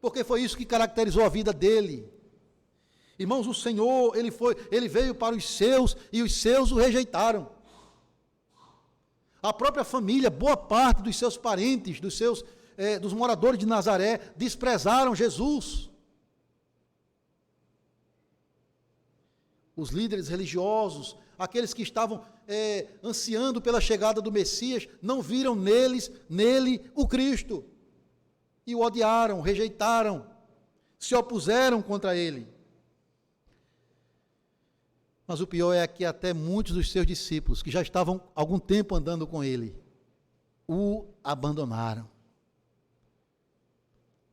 porque foi isso que caracterizou a vida dele. Irmãos, o Senhor, ele veio para os seus e os seus o rejeitaram. A própria família, boa parte dos seus parentes, dos moradores de Nazaré, desprezaram Jesus. Os líderes religiosos, aqueles que estavam ansiando pela chegada do Messias, não viram nele o Cristo. E o odiaram, rejeitaram, se opuseram contra ele. Mas o pior é que até muitos dos seus discípulos, que já estavam algum tempo andando com ele, o abandonaram.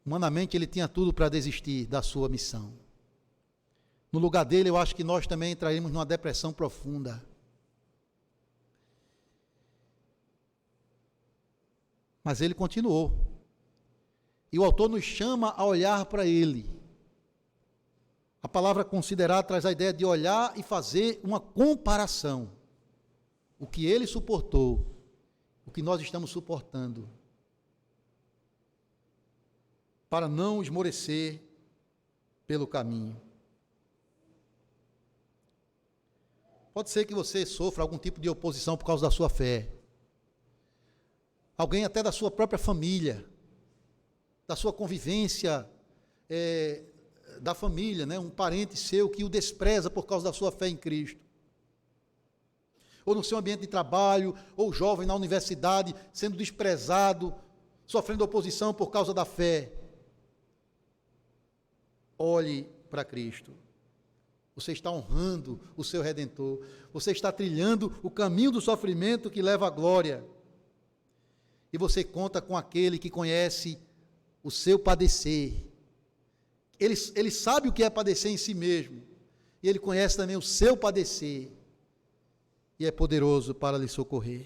Humanamente ele tinha tudo para desistir da sua missão. No lugar dele, eu acho que nós também entraríamos numa depressão profunda. Mas ele continuou. E o autor nos chama a olhar para ele. A palavra considerar traz a ideia de olhar e fazer uma comparação. O que ele suportou, o que nós estamos suportando. Para não esmorecer pelo caminho. Pode ser que você sofra algum tipo de oposição por causa da sua fé. Alguém até da sua própria família, da sua convivência, da família, né? Um parente seu que o despreza por causa da sua fé em Cristo. Ou no seu ambiente de trabalho, ou jovem na universidade, sendo desprezado, sofrendo oposição por causa da fé. Olhe para Cristo. Você está honrando o seu Redentor. Você está trilhando o caminho do sofrimento que leva à glória. E você conta com aquele que conhece o seu padecer. Ele sabe o que é padecer em si mesmo. E ele conhece também o seu padecer. E é poderoso para lhe socorrer.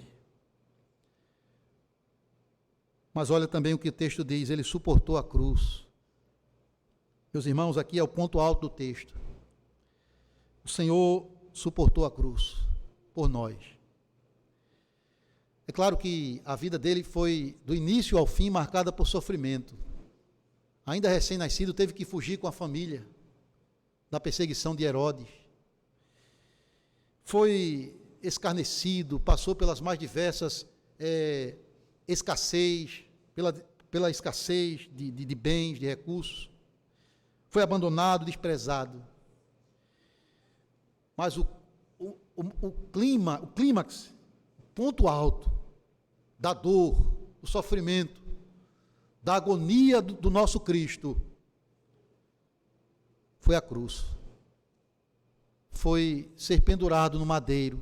Mas olha também o que o texto diz. Ele suportou a cruz. Meus irmãos, aqui é o ponto alto do texto. O Senhor suportou a cruz por nós. É claro que a vida dele foi, do início ao fim, marcada por sofrimento. Ainda recém-nascido, teve que fugir com a família da perseguição de Herodes. Foi escarnecido, passou pelas mais diversas escassez, pela escassez de bens, de recursos. Foi abandonado, desprezado. Mas o clímax, o ponto alto da dor, do sofrimento, da agonia do nosso Cristo, foi a cruz. Foi ser pendurado no madeiro,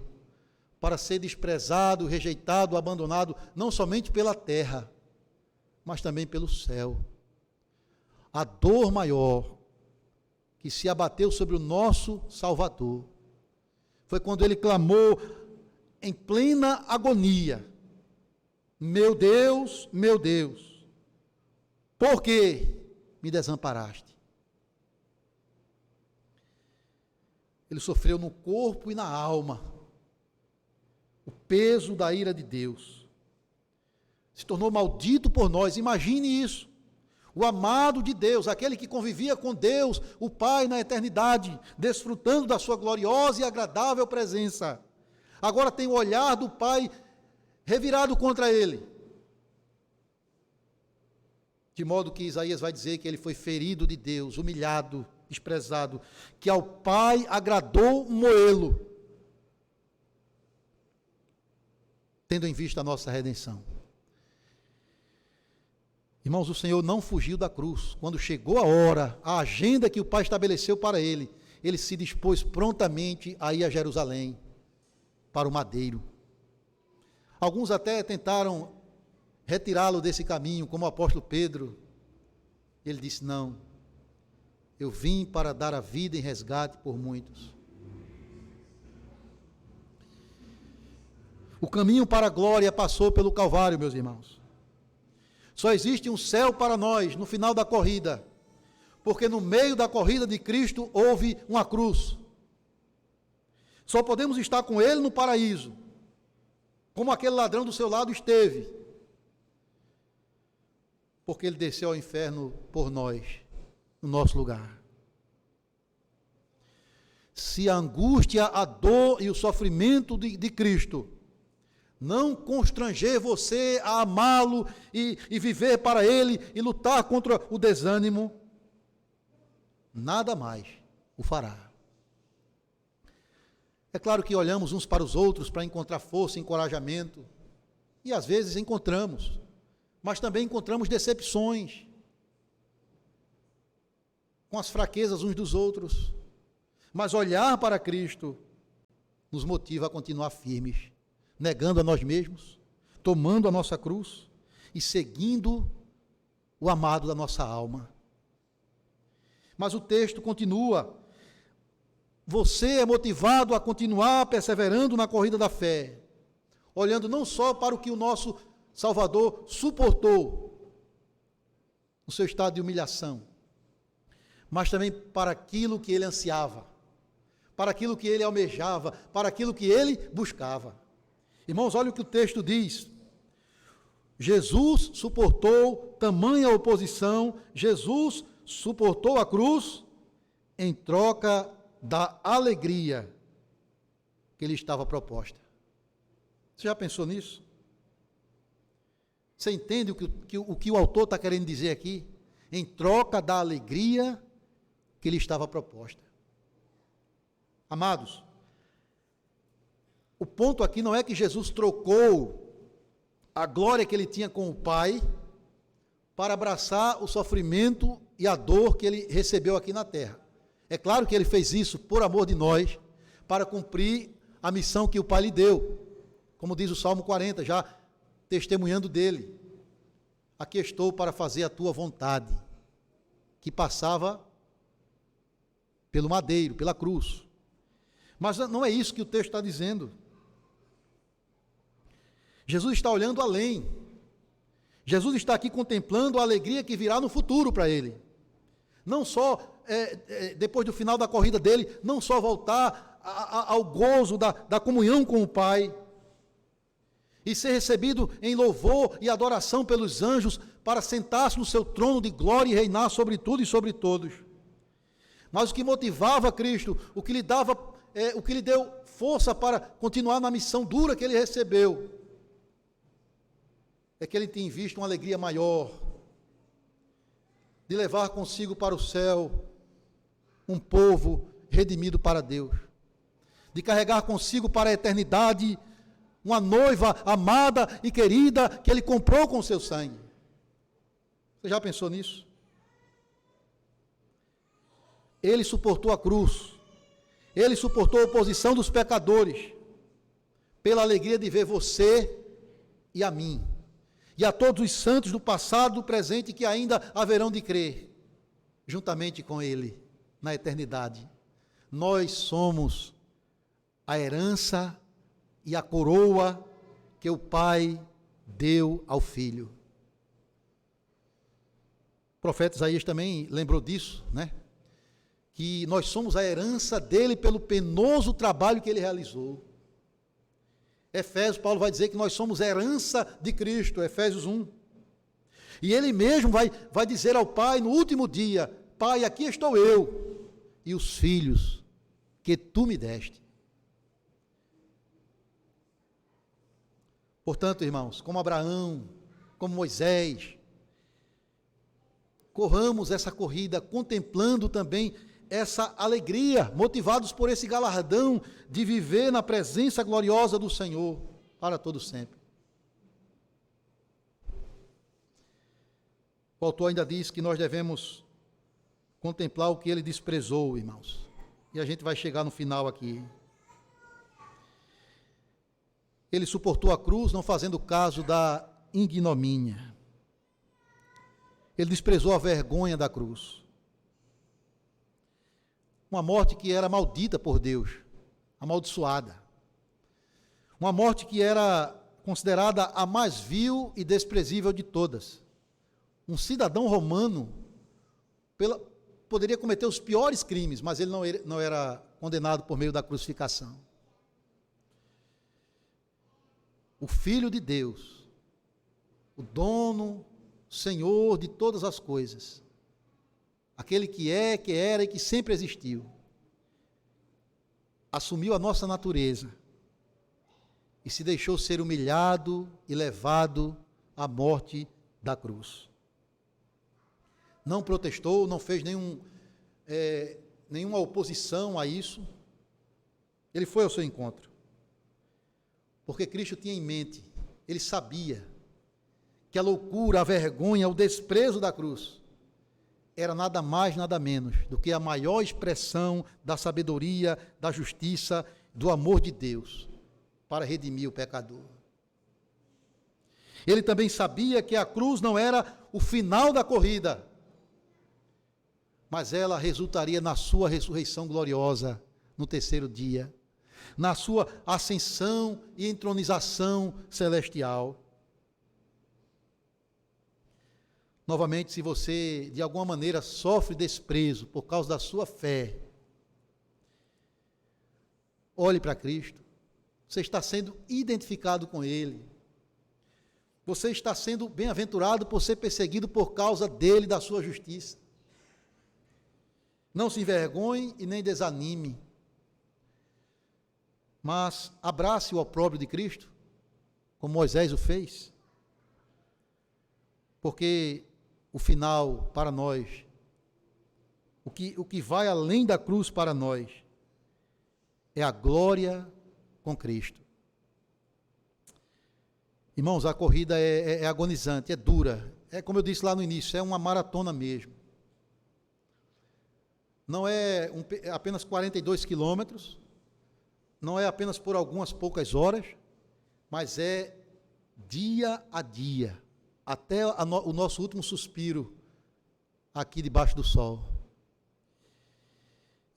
para ser desprezado, rejeitado, abandonado, não somente pela terra, mas também pelo céu. A dor maior que se abateu sobre o nosso Salvador foi quando ele clamou em plena agonia: meu Deus, por que me desamparaste? Ele sofreu no corpo e na alma o peso da ira de Deus. Se tornou maldito por nós. Imagine isso. O amado de Deus, aquele que convivia com Deus, o Pai na eternidade, desfrutando da sua gloriosa e agradável presença. Agora tem o olhar do Pai revirado contra ele. De modo que Isaías vai dizer que ele foi ferido de Deus, humilhado, desprezado, que ao Pai agradou moê-lo, tendo em vista a nossa redenção. Irmãos, o Senhor não fugiu da cruz. Quando chegou a hora, a agenda que o Pai estabeleceu para ele, ele se dispôs prontamente a ir a Jerusalém, para o madeiro. Alguns até tentaram retirá-lo desse caminho, como o apóstolo Pedro. Ele disse: não, eu vim para dar a vida em resgate por muitos. O caminho para a glória passou pelo Calvário, meus irmãos. Só existe um céu para nós no final da corrida, porque no meio da corrida de Cristo houve uma cruz. Só podemos estar com Ele no paraíso, como aquele ladrão do seu lado esteve, porque Ele desceu ao inferno por nós, no nosso lugar. Se a angústia, a dor e o sofrimento de Cristo não constranger você a amá-lo e viver para Ele e lutar contra o desânimo, nada mais o fará. É claro que olhamos uns para os outros para encontrar força e encorajamento, e às vezes encontramos, mas também encontramos decepções com as fraquezas uns dos outros. Mas olhar para Cristo nos motiva a continuar firmes, negando a nós mesmos, tomando a nossa cruz e seguindo o amado da nossa alma. Mas o texto continua: você é motivado a continuar perseverando na corrida da fé, olhando não só para o que o nosso Salvador suportou no seu estado de humilhação, mas também para aquilo que ele ansiava, para aquilo que ele almejava, para aquilo que ele buscava. Irmãos, olha o que o texto diz: Jesus suportou tamanha oposição, Jesus suportou a cruz em troca da alegria que lhe estava proposta. Você já pensou nisso? Você entende o que o autor está querendo dizer aqui? Em troca da alegria que lhe estava proposta. Amados, o ponto aqui não é que Jesus trocou a glória que ele tinha com o Pai para abraçar o sofrimento e a dor que ele recebeu aqui na terra. É claro que ele fez isso por amor de nós, para cumprir a missão que o Pai lhe deu, como diz o Salmo 40, já testemunhando dele: aqui estou para fazer a tua vontade, que passava pelo madeiro, pela cruz. Mas não é isso que o texto está dizendo. Jesus está olhando além. Jesus está aqui contemplando a alegria que virá no futuro para ele. Não só, depois do final da corrida dele, não só voltar ao gozo da comunhão com o Pai, e ser recebido em louvor e adoração pelos anjos, para sentar-se no seu trono de glória e reinar sobre tudo e sobre todos. Mas o que motivava Cristo, o que lhe deu força para continuar na missão dura que ele recebeu, é que ele tem visto uma alegria maior, de levar consigo para o céu um povo redimido para Deus, de carregar consigo para a eternidade uma noiva amada e querida que ele comprou com o seu sangue. Você já pensou nisso? Ele suportou a cruz, ele suportou a oposição dos pecadores, pela alegria de ver você e a mim, e a todos os santos do passado, do presente, que ainda haverão de crer, juntamente com ele, na eternidade. Nós somos a herança e a coroa que o Pai deu ao Filho. O profeta Isaías também lembrou disso, né? Que nós somos a herança dele pelo penoso trabalho que ele realizou. Efésios, Paulo vai dizer que nós somos herança de Cristo, Efésios 1. E ele mesmo vai dizer ao Pai no último dia: Pai, aqui estou eu e os filhos que tu me deste. Portanto, irmãos, como Abraão, como Moisés, corramos essa corrida contemplando também essa alegria, motivados por esse galardão de viver na presença gloriosa do Senhor para todo sempre. O autor ainda diz que nós devemos contemplar o que ele desprezou, irmãos. E a gente vai chegar no final aqui. Ele suportou a cruz, não fazendo caso da ignomínia. Ele desprezou a vergonha da cruz. Uma morte que era maldita por Deus, amaldiçoada. Uma morte que era considerada a mais vil e desprezível de todas. Um cidadão romano poderia cometer os piores crimes, mas ele não era condenado por meio da crucificação. O Filho de Deus, o dono, Senhor de todas as coisas, aquele que é, que era e que sempre existiu, assumiu a nossa natureza e se deixou ser humilhado e levado à morte da cruz. Não protestou, não fez nenhuma oposição a isso. Ele foi ao seu encontro. Porque Cristo tinha em mente, ele sabia que a loucura, a vergonha, o desprezo da cruz era nada mais, nada menos do que a maior expressão da sabedoria, da justiça, do amor de Deus para redimir o pecador. Ele também sabia que a cruz não era o final da corrida, mas ela resultaria na sua ressurreição gloriosa no terceiro dia, na sua ascensão e entronização celestial. Novamente, se você de alguma maneira sofre desprezo por causa da sua fé, olhe para Cristo. Você está sendo identificado com Ele. Você está sendo bem-aventurado por ser perseguido por causa dele e da sua justiça. Não se envergonhe e nem desanime, mas abrace o opróbrio de Cristo, como Moisés o fez, porque o final para nós, o que vai além da cruz para nós, é a glória com Cristo. Irmãos, a corrida é agonizante, é dura, é como eu disse lá no início, é uma maratona mesmo. Não é apenas 42 quilômetros, não é apenas por algumas poucas horas, mas é dia a dia, até o nosso último suspiro aqui debaixo do sol.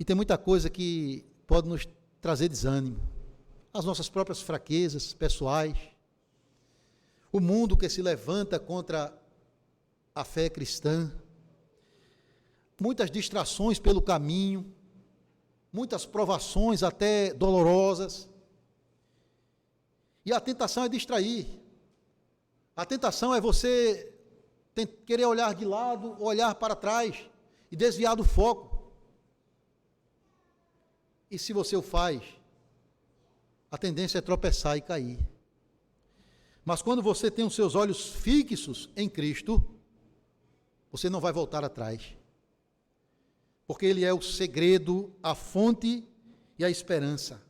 E tem muita coisa que pode nos trazer desânimo, as nossas próprias fraquezas pessoais, o mundo que se levanta contra a fé cristã, muitas distrações pelo caminho, muitas provações até dolorosas. E a tentação é distrair. A tentação é você querer olhar de lado, olhar para trás e desviar do foco. E se você o faz, a tendência é tropeçar e cair. Mas quando você tem os seus olhos fixos em Cristo, você não vai voltar atrás. Porque Ele é o segredo, a fonte e a esperança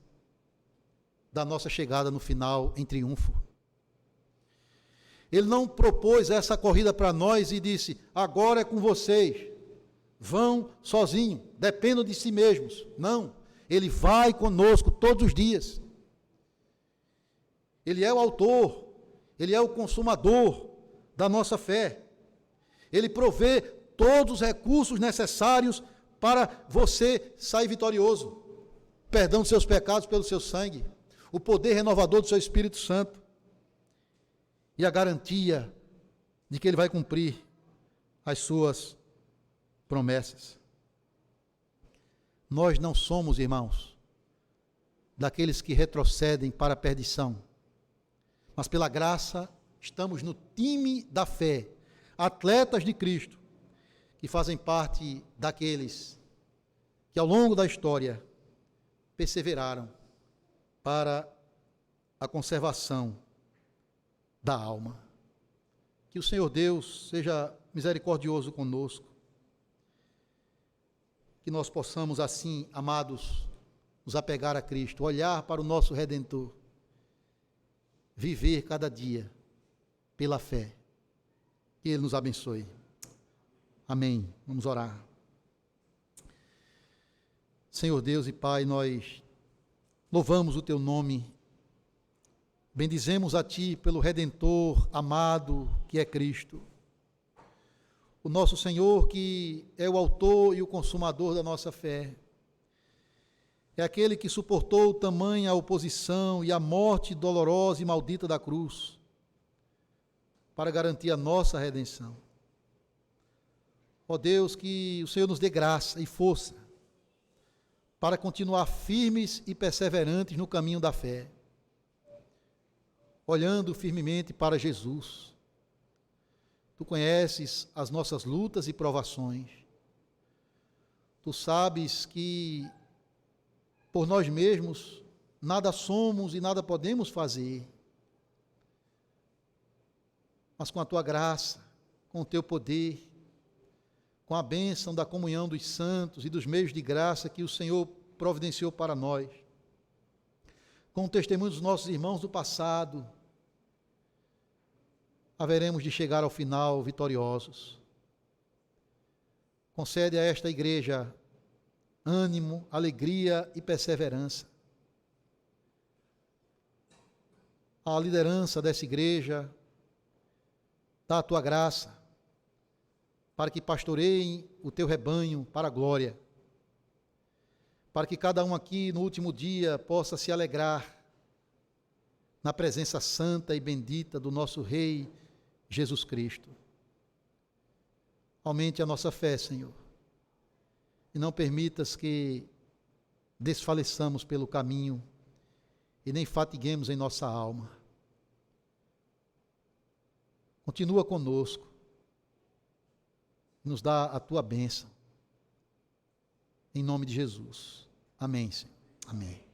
da nossa chegada no final em triunfo. Ele não propôs essa corrida para nós e disse, agora é com vocês, vão sozinhos, dependam de si mesmos. Não, Ele vai conosco todos os dias. Ele é o autor, Ele é o consumador da nossa fé. Ele provê todos os recursos necessários para você sair vitorioso. Perdão dos seus pecados pelo seu sangue, o poder renovador do seu Espírito Santo e a garantia de que Ele vai cumprir as suas promessas. Nós não somos, irmãos, daqueles que retrocedem para a perdição, mas pela graça estamos no time da fé, atletas de Cristo, que fazem parte daqueles que ao longo da história perseveraram para a conservação da alma. Que o Senhor Deus seja misericordioso conosco, que nós possamos assim, amados, nos apegar a Cristo, olhar para o nosso Redentor, viver cada dia pela fé. Que Ele nos abençoe. Amém. Vamos orar. Senhor Deus e Pai, nós louvamos o Teu nome Bendizemos a Ti pelo Redentor amado que é Cristo, o nosso Senhor, que é o autor e o consumador da nossa fé. É aquele que suportou tamanha oposição e a morte dolorosa e maldita da cruz, para garantir a nossa redenção. Ó Deus, que o Senhor nos dê graça e força para continuar firmes e perseverantes no caminho da fé, olhando firmemente para Jesus. Tu conheces as nossas lutas e provações. Tu sabes que por nós mesmos nada somos e nada podemos fazer. Mas com a Tua graça, com o Teu poder, com a bênção da comunhão dos santos e dos meios de graça que o Senhor providenciou para nós, com o testemunho dos nossos irmãos do passado, haveremos de chegar ao final vitoriosos. Concede a esta igreja ânimo, alegria e perseverança. A liderança dessa igreja, dá a Tua graça, para que pastoreiem o Teu rebanho para a glória, para que cada um aqui no último dia possa se alegrar na presença santa e bendita do nosso Rei Jesus Cristo. Aumente a nossa fé, Senhor, e não permitas que desfaleçamos pelo caminho e nem fatiguemos em nossa alma. Continua conosco, nos dá a Tua bênção, em nome de Jesus. Amém, Senhor. Amém.